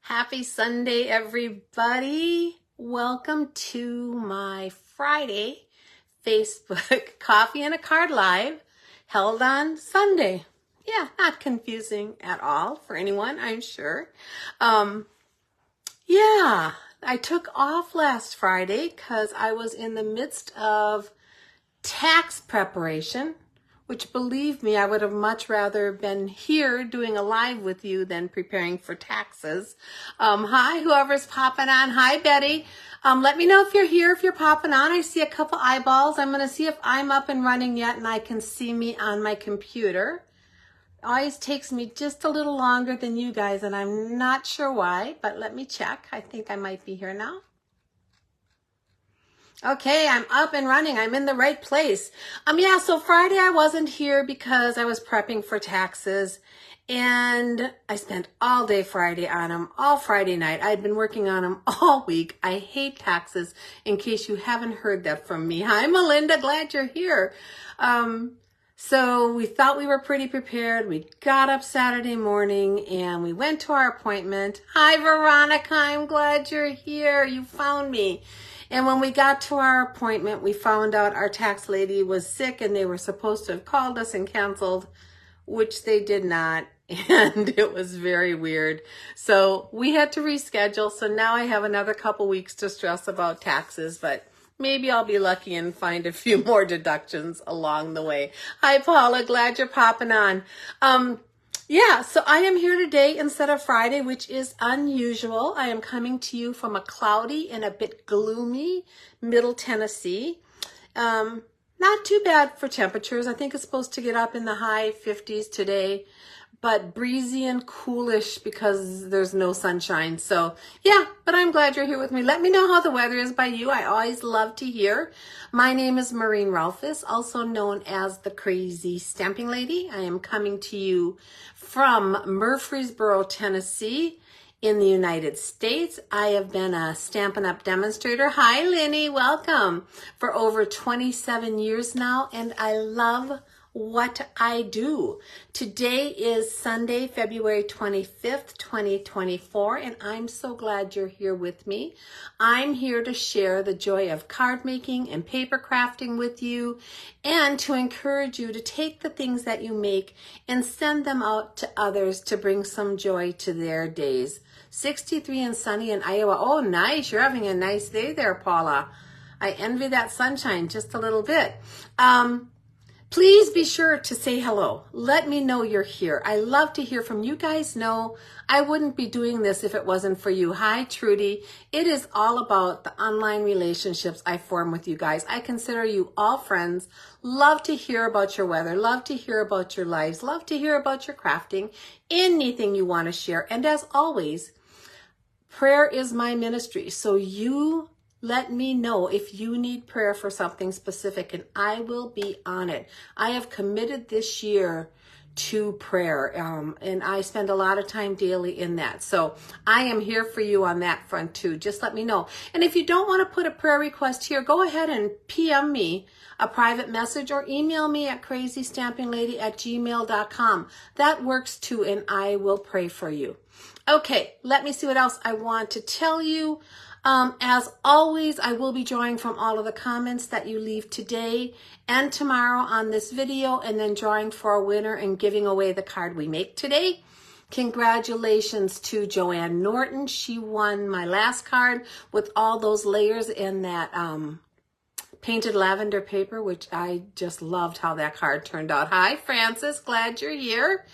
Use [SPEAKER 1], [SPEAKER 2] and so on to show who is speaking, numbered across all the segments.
[SPEAKER 1] Happy Sunday, everybody. Welcome to my Friday Facebook Coffee and a Card Live held on Sunday. Yeah, not confusing at all for anyone, I'm sure. Yeah, I took off last Friday because I was in the midst of tax preparation, which, believe me, I would have much rather been here doing a live with you than preparing for taxes. Hi, whoever's popping on. Hi, Betty. Let me know if you're here, if you're popping on. I see a couple eyeballs. I'm going to see if I'm up and running yet and I can see me on my computer. It always takes me just a little longer than you guys, and I'm not sure why, but let me check. I think I might be here now. Okay, I'm up and running. I'm in the right place. Yeah, so Friday I wasn't here because I was prepping for taxes, and I spent all day Friday on them, all Friday night. I'd been working on them all week. I hate taxes, in case you haven't heard that from me. Hi, Melinda. Glad you're here. So we thought we were pretty prepared. We got up Saturday morning and we went to our appointment. Hi, Veronica. I'm glad you're here. You found me. And when we got to our appointment, we found out our tax lady was sick and they were supposed to have called us and canceled, which they did not. And it was very weird. So we had to reschedule. So now I have another couple weeks to stress about taxes, but maybe I'll be lucky and find a few more deductions along the way. Hi, Paula. Glad you're popping on. Yeah, so I am here today instead of Friday, which is unusual. I am coming to you from a cloudy and a bit gloomy Middle Tennessee. Not too bad for temperatures. I think it's supposed to get up in the high 50s today, but breezy and coolish because there's no sunshine. So yeah, but I'm glad you're here with me. Let me know how the weather is by you. I always love to hear. My name is Maureen Rolfes, also known as the Crazy Stamping Lady. I am coming to you from Murfreesboro, Tennessee in the United States. I have been a Stampin' Up! Demonstrator. Hi, Lenny. Welcome. For over 27 years now, and I love what I do. Today is Sunday, February 25th, 2024, and I'm so glad you're here with me. I'm here to share the joy of card making and paper crafting with you, and to encourage you to take the things that you make and send them out to others to bring some joy to their days. 63 and sunny in Iowa. Oh, nice. You're having a nice day there, Paula. I envy that sunshine just a little bit. Please be sure to say hello. Let me know you're here. I love to hear from you guys. Know I wouldn't be doing this if it wasn't for you. Hi, Trudy. It is all about the online relationships I form with you guys. I consider you all friends. Love to hear about your weather. Love to hear about your lives. Love to hear about your crafting. Anything you want to share. And as always, prayer is my ministry. So you let me know if you need prayer for something specific, and I will be on it. I have committed this year to prayer, and I spend a lot of time daily in that. So I am here for you on that front too. Just let me know. And if you don't want to put a prayer request here, go ahead and PM me a private message or email me at crazystampinglady@gmail.com. That works too, and I will pray for you. Okay, let me see what else I want to tell you. As always, I will be drawing from all of the comments that you leave today and tomorrow on this video, and then drawing for a winner and giving away the card we make today. Congratulations to Joanne Norton. She won my last card with all those layers in that painted lavender paper, which I just loved how that card turned out. Hi, Francis. Glad you're here.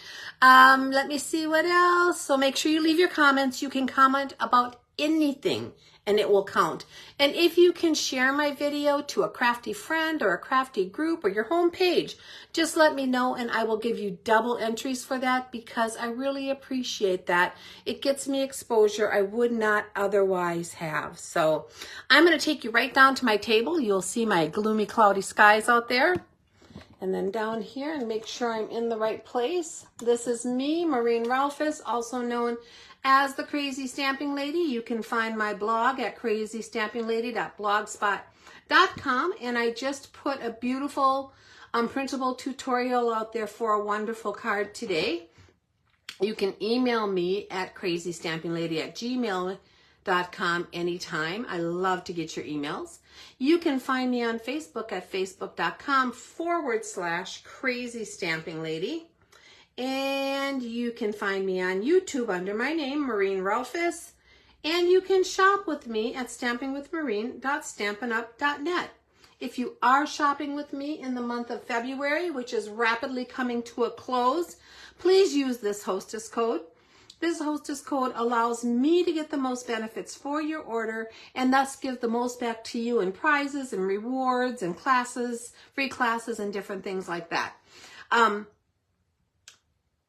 [SPEAKER 1] Let me see what else. So make sure you leave your comments. You can comment about anything and it will count. And if you can share my video to a crafty friend or a crafty group or your home page, just let me know and I will give you double entries for that, because I really appreciate that. It gets me exposure I would not otherwise have. So I'm going to take you right down to my table. You'll see my gloomy, cloudy skies out there. And then down here, and make sure I'm in the right place. This is me, Maureen Rolfes, also known as the Crazy Stamping Lady. You can find my blog at crazystampinglady.blogspot.com, and I just put a beautiful printable tutorial out there for a wonderful card today. You can email me at crazystampinglady@gmail.com anytime. I love to get your emails. You can find me on Facebook at facebook.com/crazystampinglady. And you can find me on YouTube under my name, Maureen Ralphus. And you can shop with me at stampingwithmaureen.stampinup.net. If you are shopping with me in the month of February, which is rapidly coming to a close, please use this hostess code. This hostess code allows me to get the most benefits for your order and thus give the most back to you in prizes and rewards and classes, free classes and different things like that.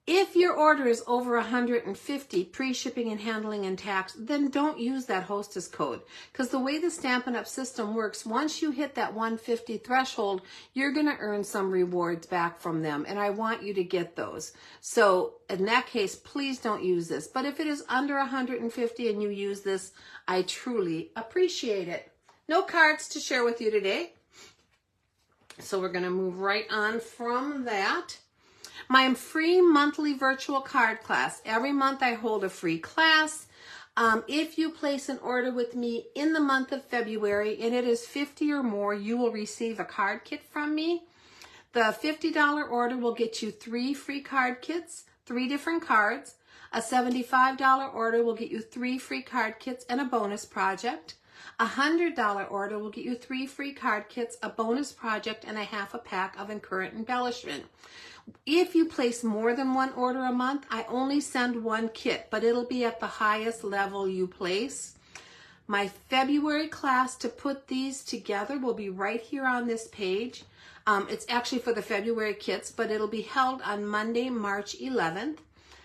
[SPEAKER 1] If your order is over 150 pre-shipping and handling and tax, then don't use that hostess code, because the way the Stampin' Up! System works, once you hit that 150 threshold, you're going to earn some rewards back from them, and I want you to get those. So in that case, please don't use this. But if it is under 150 and you use this, I truly appreciate it. No cards to share with you today, so we're going to move right on from that. My free monthly virtual card class. Every month I hold a free class. If you place an order with me in the month of February and it is 50 or more, you will receive a card kit from me. The $50 order will get you 3 free card kits, 3 different cards. A $75 order will get you 3 free card kits and a bonus project. A $100 order will get you 3 free card kits, a bonus project, and a half a pack of current embellishment. If you place more than 1 order a month, I only send 1 kit, but it'll be at the highest level you place. My February class to put these together will be right here on this page. It's actually for the February kits, but it'll be held on Monday, March 11th.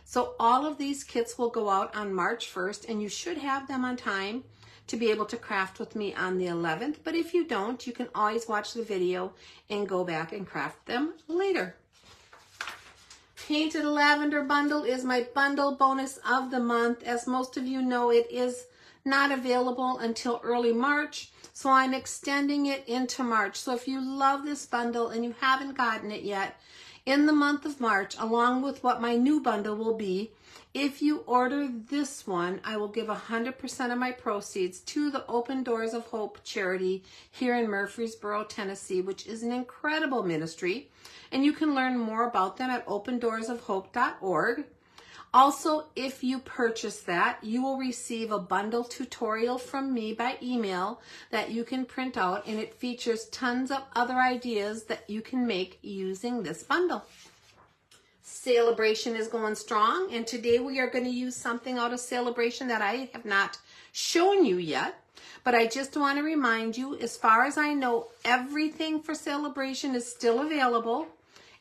[SPEAKER 1] So all of these kits will go out on March 1st, and you should have them on time to be able to craft with me on the 11th. But if you don't, you can always watch the video and go back and craft them later. Painted Lavender Bundle is my bundle bonus of the month. As most of you know, it is not available until early March, so I'm extending it into March. So if you love this bundle and you haven't gotten it yet, in the month of March, along with what my new bundle will be, if you order this one, I will give 100% of my proceeds to the Open Doors of Hope charity here in Murfreesboro, Tennessee, which is an incredible ministry. And you can learn more about them at opendoorsofhope.org. Also, if you purchase that, you will receive a bundle tutorial from me by email that you can print out, and it features tons of other ideas that you can make using this bundle. Sale-a-bration is going strong, and today we are going to use something out of Sale-a-bration that I have not shown you yet. But I just want to remind you, as far as I know, everything for Sale-a-bration is still available.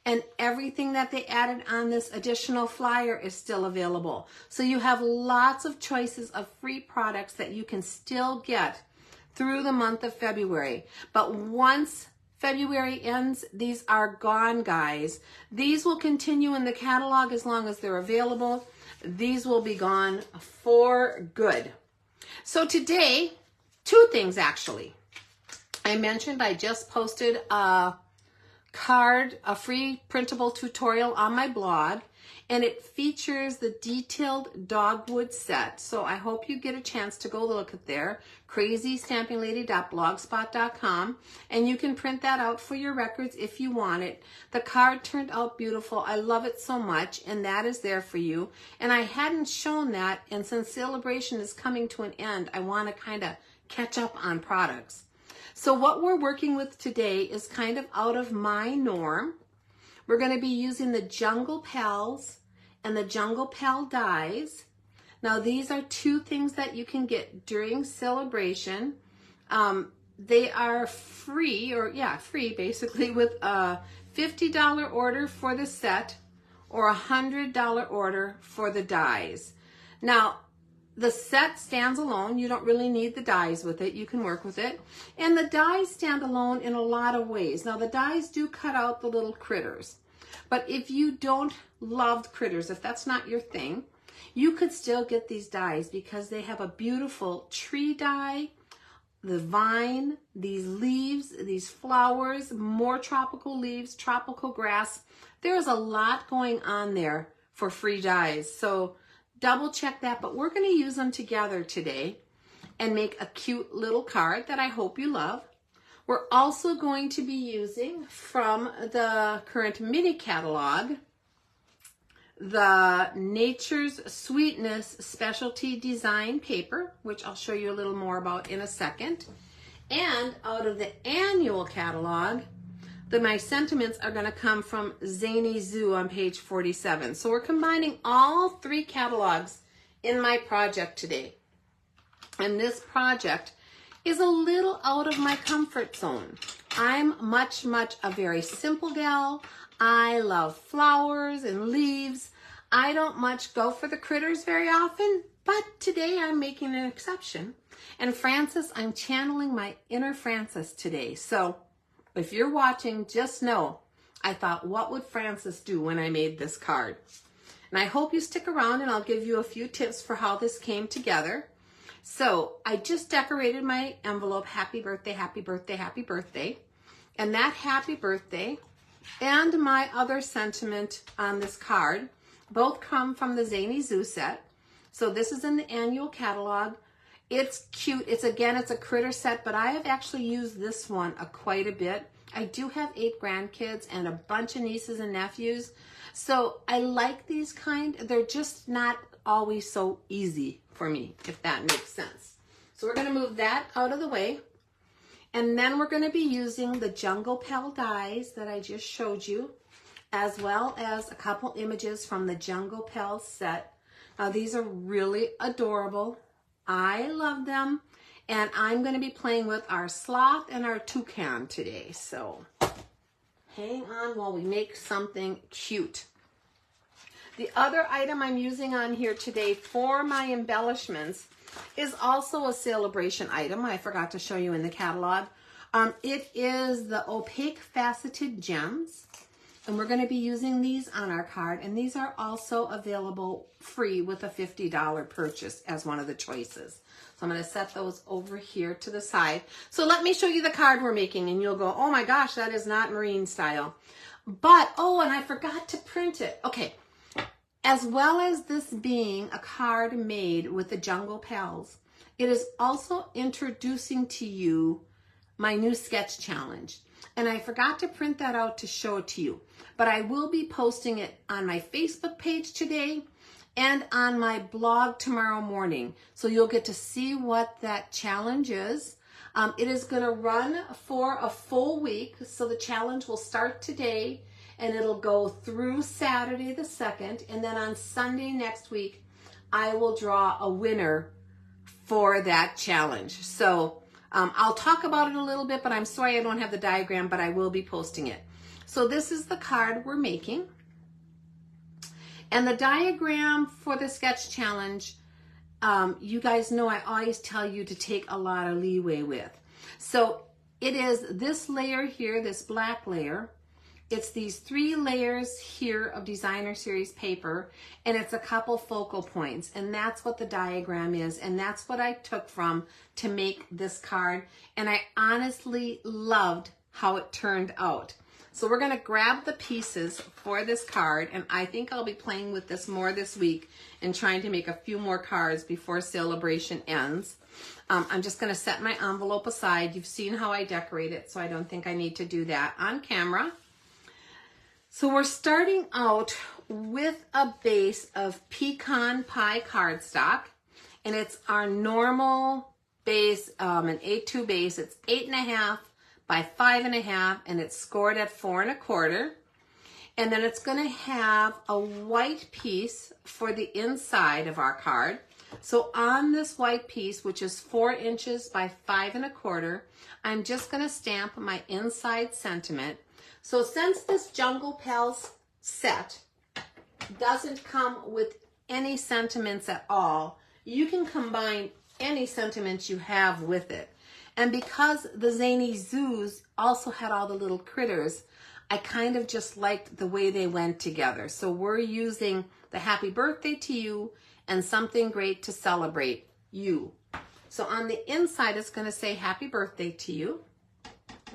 [SPEAKER 1] And everything that they added on this additional flyer is still available. So you have lots of choices of free products that you can still get through the month of February. But once February ends, these are gone, guys. These will continue in the catalog as long as they're available. These will be gone for good. So today, 2 things actually. I mentioned I just posted a free printable tutorial on my blog, and it features the detailed dogwood set. So I hope you get a chance to go look at there, crazystampinglady.blogspot.com, and you can print that out for your records if you want it. The card turned out beautiful. I love it so much, and that is there for you. And I hadn't shown that, and since Sale-a-bration is coming to an end, I want to kind of catch up on products. So what we're working with today is kind of out of my norm. We're going to be using the Jungle Pals and the Jungle Pal dies. Now these are 2 things that you can get during Sale-a-bration. They are free, free basically, with a $50 order for the set or a $100 order for the dies. Now, the set stands alone. You don't really need the dies with it. You can work with it. And the dies stand alone in a lot of ways. Now, the dies do cut out the little critters. But if you don't love critters, if that's not your thing, you could still get these dies because they have a beautiful tree die, the vine, these leaves, these flowers, more tropical leaves, tropical grass. There's a lot going on there for free dies. So double check that, but we're going to use them together today and make a cute little card that I hope you love. We're also going to be using from the current mini catalog, the Nature's Sweetness Specialty Design paper, which I'll show you a little more about in a second. And out of the annual catalog, my sentiments are going to come from Zany Zoo on page 47. So we're combining all three catalogs in my project today. And this project is a little out of my comfort zone. I'm much a very simple gal. I love flowers and leaves. I don't much go for the critters very often, but today I'm making an exception. And Frances, I'm channeling my inner Frances today. So if you're watching, just know, I thought, what would Frances do when I made this card? And I hope you stick around and I'll give you a few tips for how this came together. So I just decorated my envelope, happy birthday, happy birthday, happy birthday. And that happy birthday and my other sentiment on this card both come from the Zany Zoo set. So this is in the annual catalog. It's cute. It's a critter set, but I have actually used this one quite a bit. I do have 8 grandkids and a bunch of nieces and nephews. So I like these kind. They're just not always so easy for me, if that makes sense. So we're going to move that out of the way. And then we're going to be using the Jungle Pal dies that I just showed you, as well as a couple images from the Jungle Pals set. Now these are really adorable. I love them. And I'm going to be playing with our sloth and our toucan today. So hang on while we make something cute. The other item I'm using on here today for my embellishments is also a Sale-a-bration item. I forgot to show you in the catalog. It is the Opaque Faceted Gems. And we're going to be using these on our card. And these are also available free with a $50 purchase as one of the choices. So I'm going to set those over here to the side. So let me show you the card we're making. And you'll go, oh my gosh, that is not marine style. But, oh, and I forgot to print it. Okay. As well as this being a card made with the Jungle Pals, it is also introducing to you my new sketch challenge. And I forgot to print that out to show it to you. But I will be posting it on my Facebook page today and on my blog tomorrow morning. So you'll get to see what that challenge is. It is going to run for a full week. So the challenge will start today and it'll go through Saturday the 2nd. And then on Sunday next week, I will draw a winner for that challenge. So I'll talk about it a little bit, but I'm sorry I don't have the diagram, but I will be posting it. So this is the card we're making. And the diagram for the sketch challenge, you guys know I always tell you to take a lot of leeway with. So it is this layer here, this black layer. It's these 3 layers here of designer series paper, and it's a couple focal points, and that's what the diagram is, and that's what I took from to make this card, and I honestly loved how it turned out. So we're going to grab the pieces for this card, and I think I'll be playing with this more this week and trying to make a few more cards before Sale-a-bration ends. I'm just going to set my envelope aside. You've seen how I decorate it, so I don't think I need to do that on camera. So we're starting out with a base of Pecan Pie cardstock, and it's our normal base, an A2 base. It's 8.5 by 5.5, and it's scored at 4 1/4. And then it's going to have a white piece for the inside of our card. So on this white piece, which is 4 inches by 5 1/4, I'm just going to stamp my inside sentiment. So since this Jungle Pals set doesn't come with any sentiments at all, you can combine any sentiments you have with it. And because the Zany Zoos also had all the little critters, I kind of just liked the way they went together. So we're using the happy birthday to you and something great to celebrate you. So on the inside, it's going to say happy birthday to you.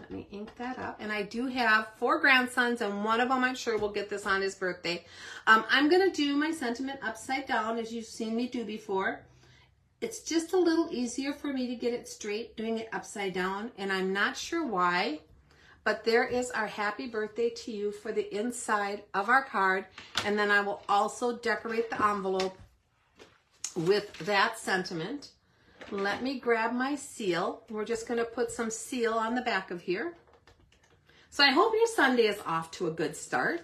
[SPEAKER 1] Let me ink that up. And I do have 4 grandsons, and one of them I'm sure will get this on his birthday. I'm going to do my sentiment upside down, as you've seen me do before. It's just a little easier for me to get it straight doing it upside down, and I'm not sure why, but there is our happy birthday to you for the inside of our card, and then I will also decorate the envelope with that sentiment. Let me grab my seal. We're just going to put some seal on the back of here. So I hope your Sunday is off to a good start.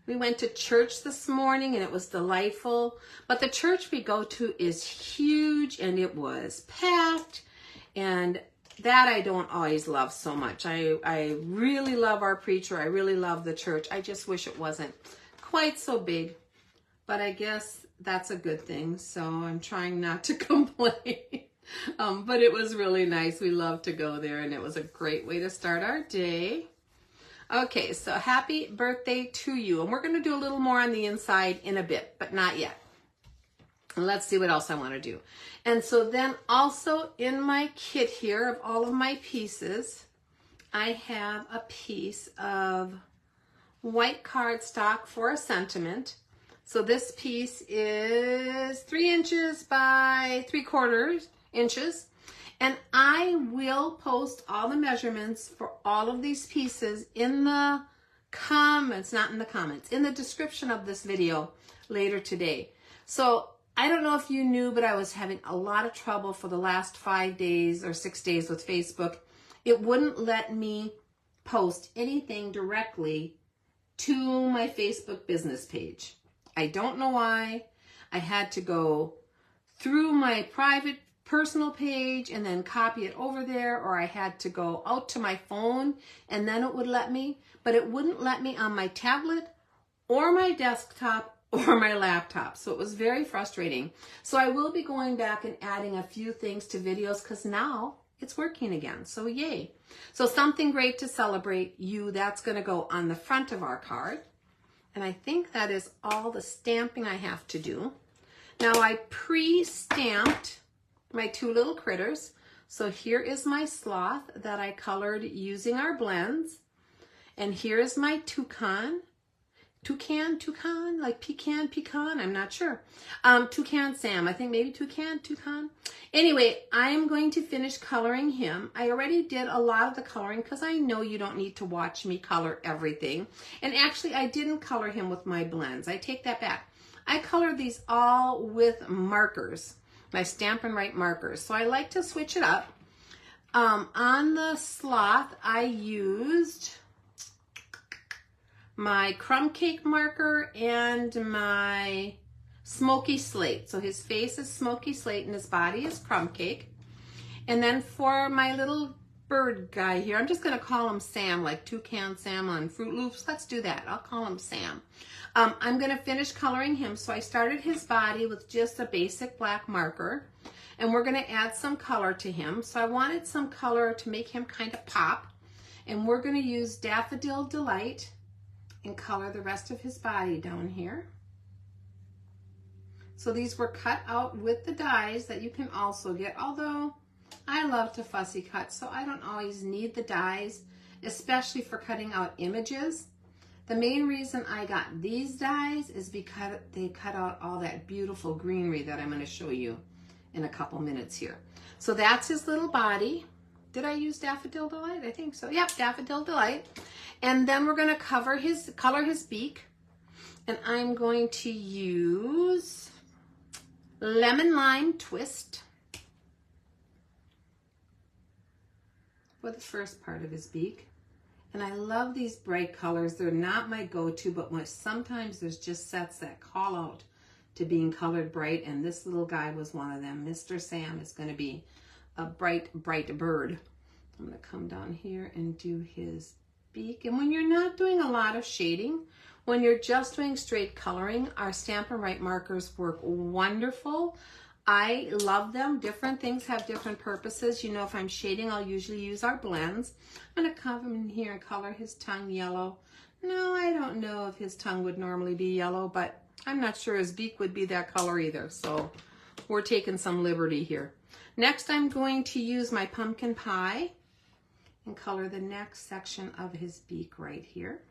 [SPEAKER 1] We went to church this morning and it was delightful, but the church we go to is huge and it was packed, and that I don't always love so much. I really love our preacher. I really love the church. I just wish it wasn't quite so big, but I guess that's a good thing. So I'm trying not to complain. But it was really nice. We love to go there, and it was a great way to start our day. Okay, so happy birthday to you. And we're going to do a little more on the inside in a bit, but not yet. And let's see what else I want to do. And so then also in my kit here of all of my pieces, I have a piece of white cardstock for a sentiment. So this piece is 3 inches by 3/4 inches. And I will post all the measurements for all of these pieces in the comments, not in the comments, in the description of this video later today. So I don't know if you knew, but I was having a lot of trouble for the last 5 days or 6 days with Facebook. It wouldn't let me post anything directly to my Facebook business page. I don't know why. I had to go through my private personal page and then copy it over there, or I had to go out to my phone and then it would let me, but it wouldn't let me on my tablet or my desktop or my laptop. So it was very frustrating. So I will be going back and adding a few things to videos because now it's working again. So yay. So something great to celebrate you. That's going to go on the front of our card. And I think that is all the stamping I have to do. Now I pre-stamped my 2 little critters. So here is my sloth that I colored using our blends. And here is my toucan, like pecan, I'm not sure. Toucan Sam, I think maybe toucan. Anyway, I'm going to finish coloring him. I already did a lot of the coloring because I know you don't need to watch me color everything. And actually, I didn't color him with my blends. I take that back. I colored these all with markers, my Stampin' Write markers. So I like to switch it up. On the sloth, I used my crumb cake marker and my smoky slate. So his face is smoky slate and his body is crumb cake. And then for my little bird guy here, I'm just going to call him Sam, like Toucan Sam on Fruit Loops. Let's do that. I'll call him Sam. I'm going to finish coloring him. So I started his body with just a basic black marker, and we're going to add some color to him. So I wanted some color to make him kind of pop, and we're going to use Daffodil Delight and color the rest of his body down here. So these were cut out with the dies that you can also get, although I love to fussy cut, so I don't always need the dies, especially for cutting out images. The main reason I got these dies is because they cut out all that beautiful greenery that I'm going to show you in a couple minutes here. So that's his little body. Did I use Daffodil Delight? I think so. Yep, Daffodil Delight. And then we're going to color his beak. And I'm going to use Lemon Lime Twist for the first part of his beak. And I love these bright colors. They're not my go-to, but sometimes there's just sets that call out to being colored bright, and this little guy was one of them. Mr. Sam is going to be a bright, bright bird. I'm going to come down here and do his beak. And when you're not doing a lot of shading, when you're just doing straight coloring, our Stampin' Write markers work wonderful. I love them. Different things have different purposes. You know, if I'm shading, I'll usually use our blends. I'm going to come in here and color his tongue yellow. No, I don't know if his tongue would normally be yellow, but I'm not sure his beak would be that color either. So we're taking some liberty here. Next, I'm going to use my Pumpkin Pie and color the next section of his beak right here.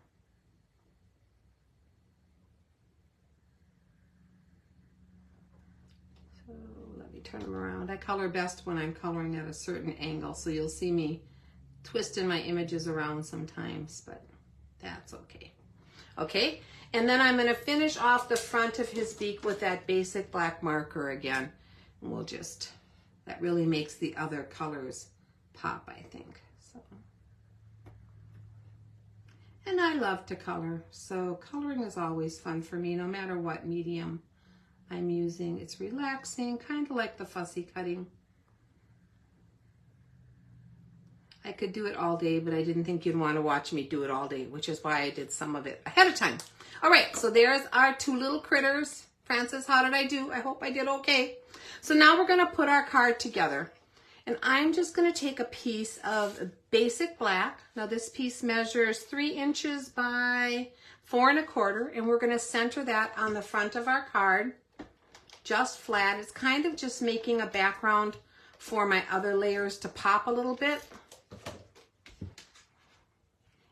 [SPEAKER 1] So let me turn him around. I color best when I'm coloring at a certain angle, so you'll see me twisting my images around sometimes, but that's okay. Okay, and then I'm going to finish off the front of his beak with that basic black marker again. And we'll just, that really makes the other colors pop, I think. So, and I love to color, so coloring is always fun for me, no matter what medium I'm using. It's relaxing, kind of like the fussy cutting. I could do it all day, but I didn't think you'd want to watch me do it all day, which is why I did some of it ahead of time. All right, so there's our two little critters. Francis, how did I do? I hope I did okay. So now we're going to put our card together. And I'm just going to take a piece of basic black. Now this piece measures 3 inches by 4 1/4, and we're going to center that on the front of our card, just flat. It's kind of just making a background for my other layers to pop a little bit.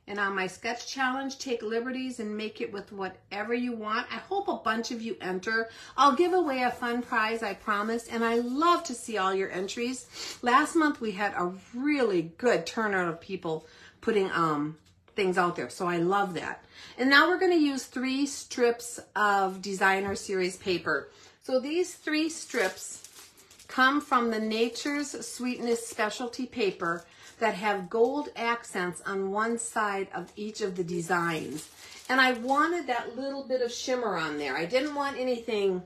[SPEAKER 1] And on my sketch challenge, take liberties and make it with whatever you want. I hope a bunch of you enter. I'll give away a fun prize, I promise. And I love to see all your entries. Last month, we had a really good turnout of people putting things out there. So I love that. And now we're going to use 3 strips of designer series paper. So these 3 strips come from the Nature's Sweetness specialty paper that have gold accents on one side of each of the designs. And I wanted that little bit of shimmer on there. I didn't want anything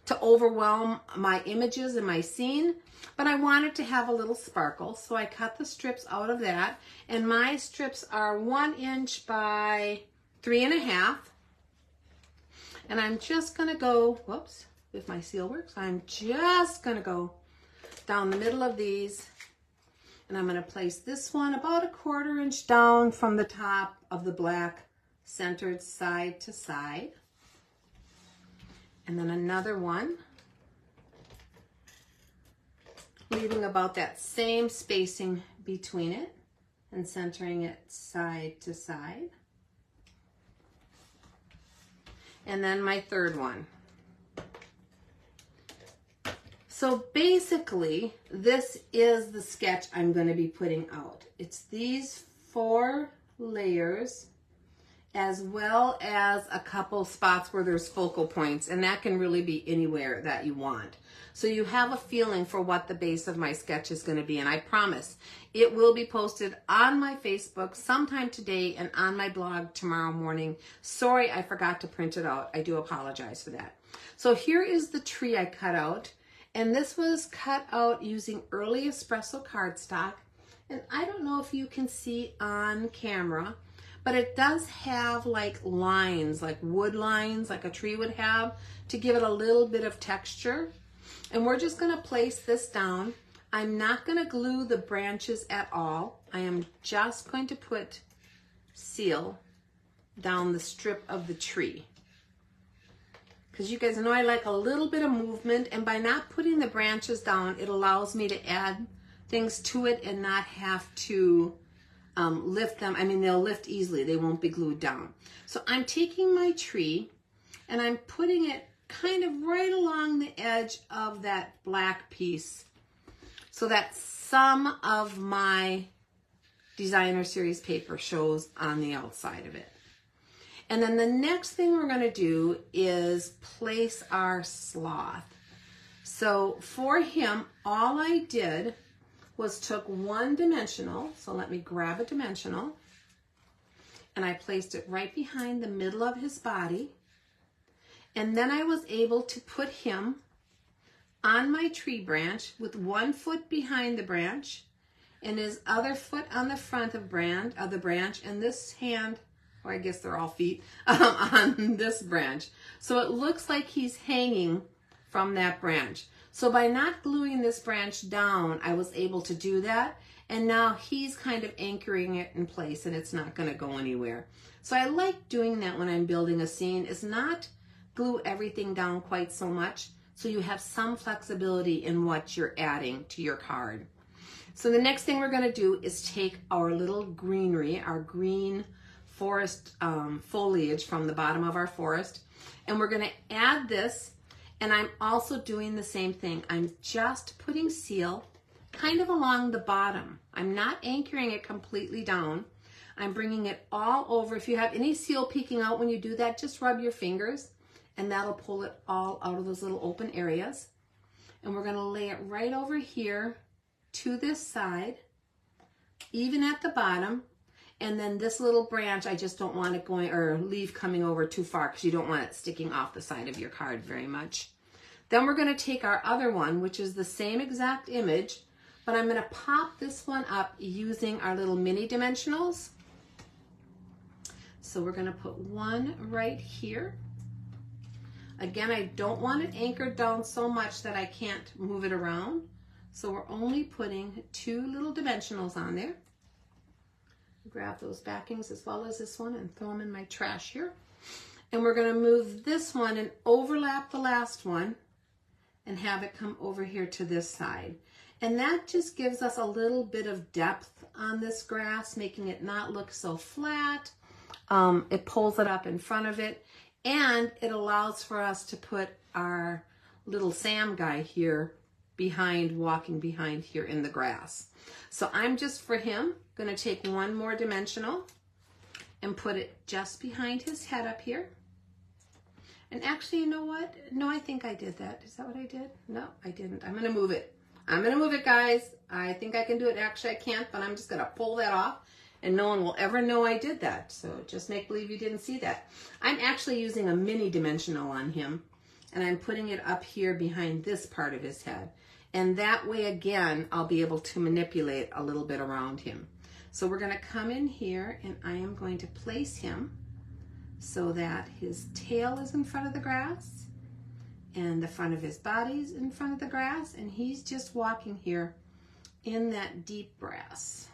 [SPEAKER 1] to overwhelm my images and my scene, but I wanted to have a little sparkle. So I cut the strips out of that. And my strips are 1 inch by 3 1/2. And I'm just gonna go, whoops, if my seal works, I'm just gonna go down the middle of these. And I'm going to place this one about 1/4 inch down from the top of the black, centered side to side. And then another one, leaving about that same spacing between it and centering it side to side. And then my third one. So basically, this is the sketch I'm going to be putting out. It's these 4 layers, as well as a couple spots where there's focal points, and that can really be anywhere that you want. So you have a feeling for what the base of my sketch is going to be, and I promise it will be posted on my Facebook sometime today and on my blog tomorrow morning. Sorry, I forgot to print it out. I do apologize for that. So here is the tree I cut out. And this was cut out using early espresso cardstock. And I don't know if you can see on camera, but it does have like lines, like wood lines, like a tree would have, to give it a little bit of texture. And we're just gonna place this down. I'm not gonna glue the branches at all. I am just going to put seal down the strip of the tree. Because you guys know I like a little bit of movement, and by not putting the branches down, it allows me to add things to it and not have to lift them. I mean, they'll lift easily. They won't be glued down. So I'm taking my tree and I'm putting it kind of right along the edge of that black piece so that some of my designer series paper shows on the outside of it. And then the next thing we're going to do is place our sloth. So for him, all I did was took 1 dimensional. So let me grab a dimensional. And I placed it right behind the middle of his body. And then I was able to put him on my tree branch with 1 foot behind the branch and his other foot on the front of the branch, and this hand, or I guess they're all feet, on this branch. So it looks like he's hanging from that branch. So by not gluing this branch down, I was able to do that. And now he's kind of anchoring it in place and it's not gonna go anywhere. So I like doing that when I'm building a scene, is not glue everything down quite so much, so you have some flexibility in what you're adding to your card. So the next thing we're going to do is take our little greenery, our green forest foliage from the bottom of our forest, and we're going to add this. And I'm also doing the same thing. I'm just putting seal kind of along the bottom. I'm not anchoring it completely down. I'm bringing it all over. If you have any seal peeking out when you do that, just rub your fingers and that'll pull it all out of those little open areas. And we're going to lay it right over here to this side, even at the bottom. And then this little branch, I just don't want it going, or leaf coming over too far, because you don't want it sticking off the side of your card very much. Then we're going to take our other one, which is the same exact image, but I'm going to pop this one up using our little mini dimensionals. So we're going to put one right here. Again, I don't want it anchored down so much that I can't move it around. So we're only putting 2 little dimensionals on there. Grab those backings as well as this one and throw them in my trash here. And we're going to move this one and overlap the last one and have it come over here to this side. And that just gives us a little bit of depth on this grass, making it not look so flat. It pulls it up in front of it, and it allows for us to put our little Sam guy here behind, walking behind here in the grass. So I'm just, for him, going to take one more dimensional and put it just behind his head up here. And actually, you know what? No, I think I did that. Is that what I did? No, I didn't. I'm going to move it. I'm going to move it, guys. I think I can do it. Actually, I can't, but I'm just going to pull that off, and no one will ever know I did that. So just make believe you didn't see that. I'm actually using a mini dimensional on him, and I'm putting it up here behind this part of his head. And that way, again, I'll be able to manipulate a little bit around him. So we're going to come in here, and I am going to place him so that his tail is in front of the grass and the front of his body's in front of the grass, and he's just walking here in that deep grass.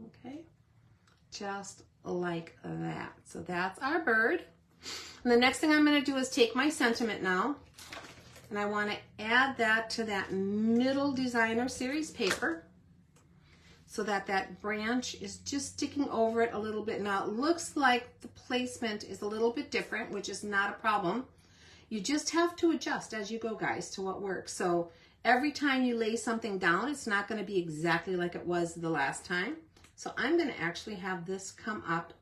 [SPEAKER 1] Okay, just like that. So that's our bird. And the next thing I'm going to do is take my sentiment now, and I want to add that to that middle designer series paper so that that branch is just sticking over it a little bit. Now it looks like the placement is a little bit different, which is not a problem. You just have to adjust as you go, guys, to what works. So every time you lay something down, it's not going to be exactly like it was the last time. So I'm going to actually have this come up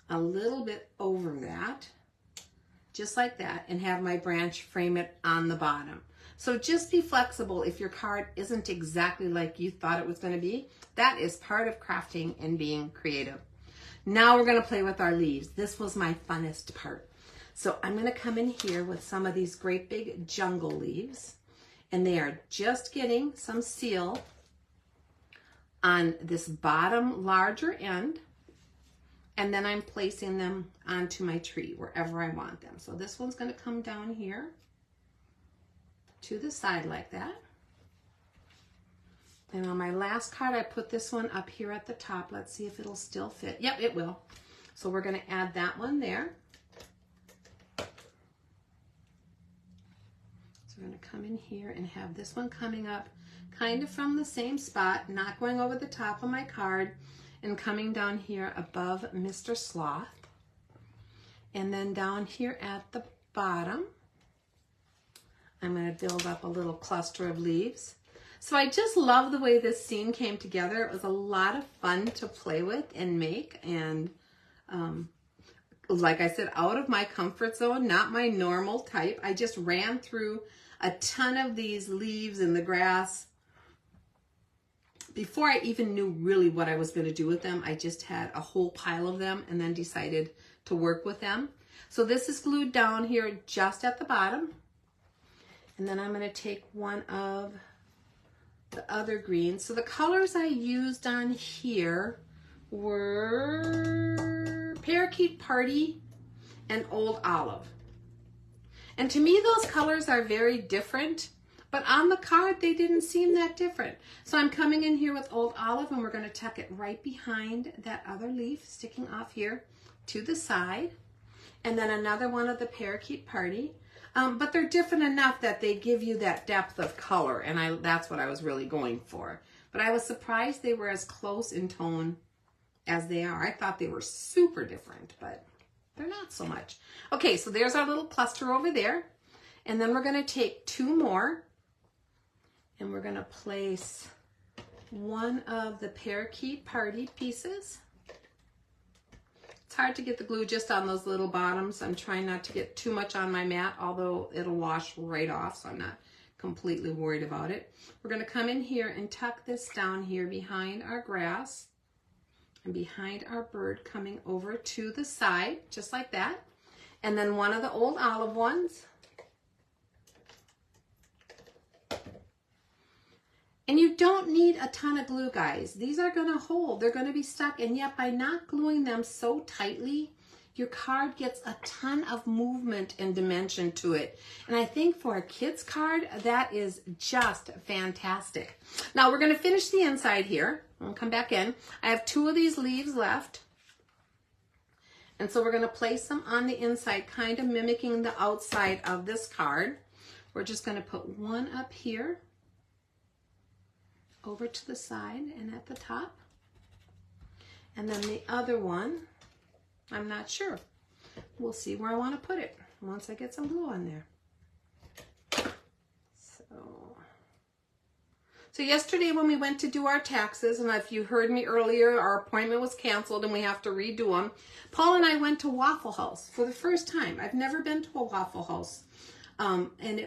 [SPEAKER 1] a little bit over that, just like that, and have my branch frame it on the bottom. So just be flexible if your card isn't exactly like you thought it was going to be. That is part of crafting and being creative. Now we're going to play with our leaves. This was my funnest part. So I'm going to come in here with some of these great big jungle leaves, and they are just getting some seal on this bottom larger end, and then I'm placing them onto my tree wherever I want them. So this one's going to come down here to the side like that. And on my last card, I put this one up here at the top. Let's see if it'll still fit. Yep, it will. So we're going to add that one there. So we're going to come in here and have this one coming up kind of from the same spot, not going over the top of my card, and coming down here above Mr. Sloth. And then down here at the bottom, I'm going to build up a little cluster of leaves. So I just love the way this scene came together. It was a lot of fun to play with and make, and like I said, out of my comfort zone, not my normal type. I just ran through a ton of these leaves in the grass. Before I even knew really what I was going to do with them, I just had a whole pile of them and then decided to work with them. So this is glued down here just at the bottom. And then I'm going to take one of the other greens. So the colors I used on here were Parakeet Party and Old Olive. And to me, those colors are very different, but on the card, they didn't seem that different. So I'm coming in here with Old Olive, and we're going to tuck it right behind that other leaf sticking off here to the side. And then another one of the Parakeet Party. But they're different enough that they give you that depth of color, and that's what I was really going for. But I was surprised they were as close in tone as they are. I thought they were super different, but they're not so much. Okay, so there's our little cluster over there. And then we're going to take two more, and we're going to place one of the Parakeet Party pieces. It's hard to get the glue just on those little bottoms. I'm trying not to get too much on my mat, although it'll wash right off, so I'm not completely worried about it. We're going to come in here and tuck this down here behind our grass and behind our bird, coming over to the side, just like that. And then one of the old olive ones. And you don't need a ton of glue, guys. These are going to hold. They're going to be stuck. And yet by not gluing them so tightly, your card gets a ton of movement and dimension to it. And I think for a kid's card, that is just fantastic. Now we're going to finish the inside here. I'll come back in. I have two of these leaves left. And so we're going to place them on the inside, kind of mimicking the outside of this card. We're just going to put one up here, over to the side and at the top. And then the other one, I'm not sure. We'll see where I want to put it once I get some glue on there. So yesterday when we went to do our taxes, and if you heard me earlier, our appointment was canceled and we have to redo them. Paul and I went to Waffle House for the first time. I've never been to a Waffle House.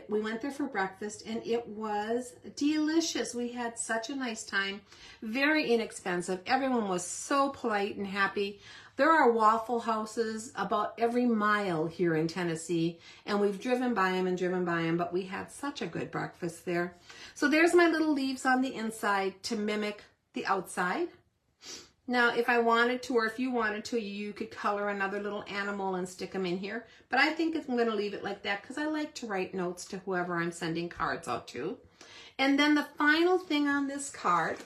[SPEAKER 1] We went there for breakfast, and it was delicious. We had such a nice time, very inexpensive. Everyone was so polite and happy. There are Waffle Houses about every mile here in Tennessee, and we've driven by them, but we had such a good breakfast there. So there's my little leaves on the inside to mimic the outside. Now, if I wanted to, or if you wanted to, you could color another little animal and stick them in here. But I think I'm going to leave it like that because I like to write notes to whoever I'm sending cards out to. And then the final thing on this card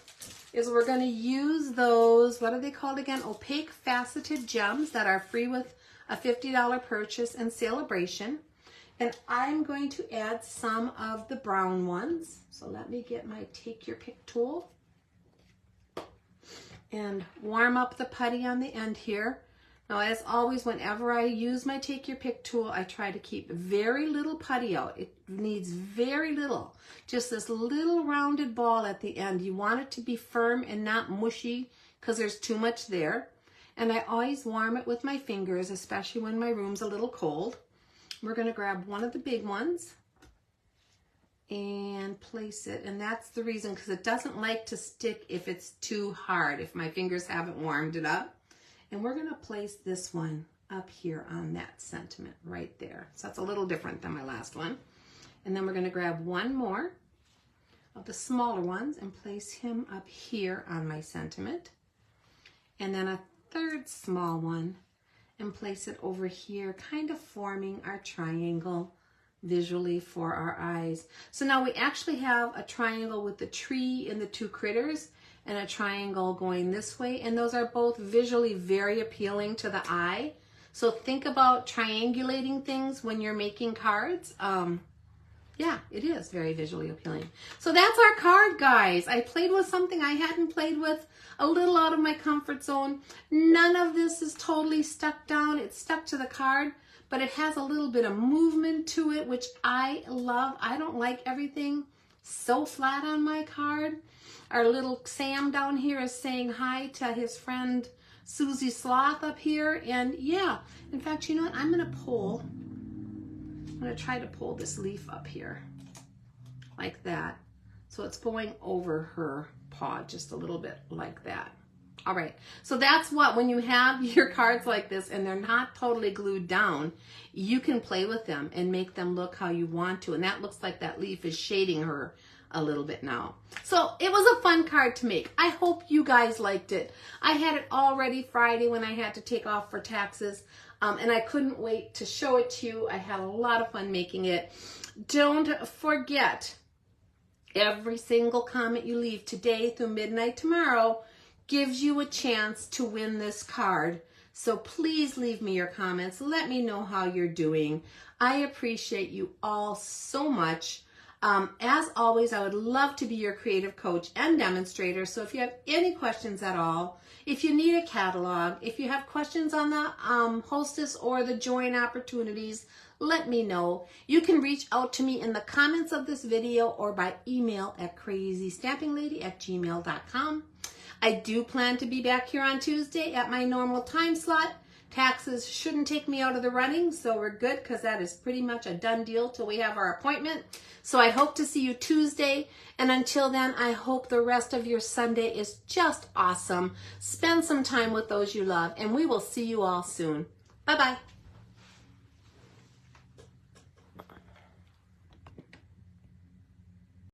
[SPEAKER 1] is we're going to use those, what are they called again? Opaque Faceted Gems that are free with a $50 purchase and Sale-a-bration. And I'm going to add some of the brown ones. So let me get my Take Your Pick tool and warm up the putty on the end here. Now, as always, whenever I use my Take Your Pick tool, I try to keep very little putty out. It needs very little, just this little rounded ball at the end. You want it to be firm and not mushy because there's too much there. And I always warm it with my fingers, especially when my room's a little cold. We're going to grab one of the big ones and place it, and that's the reason, because it doesn't like to stick if it's too hard, if my fingers haven't warmed it up. And we're going to place this one up here on that sentiment right there. So that's a little different than my last one. And then we're going to grab one more of the smaller ones and place him up here on my sentiment. And then a third small one and place it over here, kind of forming our triangle visually for our eyes. So now we actually have a triangle with the tree and the two critters, and a triangle going this way, and those are both visually very appealing to the eye. So think about triangulating things when you're making cards. Yeah, it is very visually appealing. So that's our card, guys. I played with something I hadn't played with, a little out of my comfort zone. None of this is totally stuck down. It's stuck to the card, but it has a little bit of movement to it, which I love. I don't like everything so flat on my card. Our little Sam down here is saying hi to his friend Susie Sloth up here. And yeah, in fact, you know what? I'm going to try to pull this leaf up here like that. So it's going over her paw just a little bit like that. All right, so that's what, when you have your cards like this and they're not totally glued down, you can play with them and make them look how you want to. And that looks like that leaf is shading her a little bit now. So it was a fun card to make. I hope you guys liked it. I had it all ready Friday when I had to take off for taxes, and I couldn't wait to show it to you. I had a lot of fun making it. Don't forget, every single comment you leave today through midnight tomorrow gives you a chance to win this card. So please leave me your comments. Let me know how you're doing. I appreciate you all so much. As always, I would love to be your creative coach and demonstrator. So if you have any questions at all, if you need a catalog, if you have questions on the hostess or the join opportunities, let me know. You can reach out to me in the comments of this video or by email at crazystampinglady@gmail.com. I do plan to be back here on Tuesday at my normal time slot. Taxes shouldn't take me out of the running, so we're good because that is pretty much a done deal till we have our appointment. So I hope to see you Tuesday, and until then, I hope the rest of your Sunday is just awesome. Spend some time with those you love, and we will see you all soon. Bye-bye.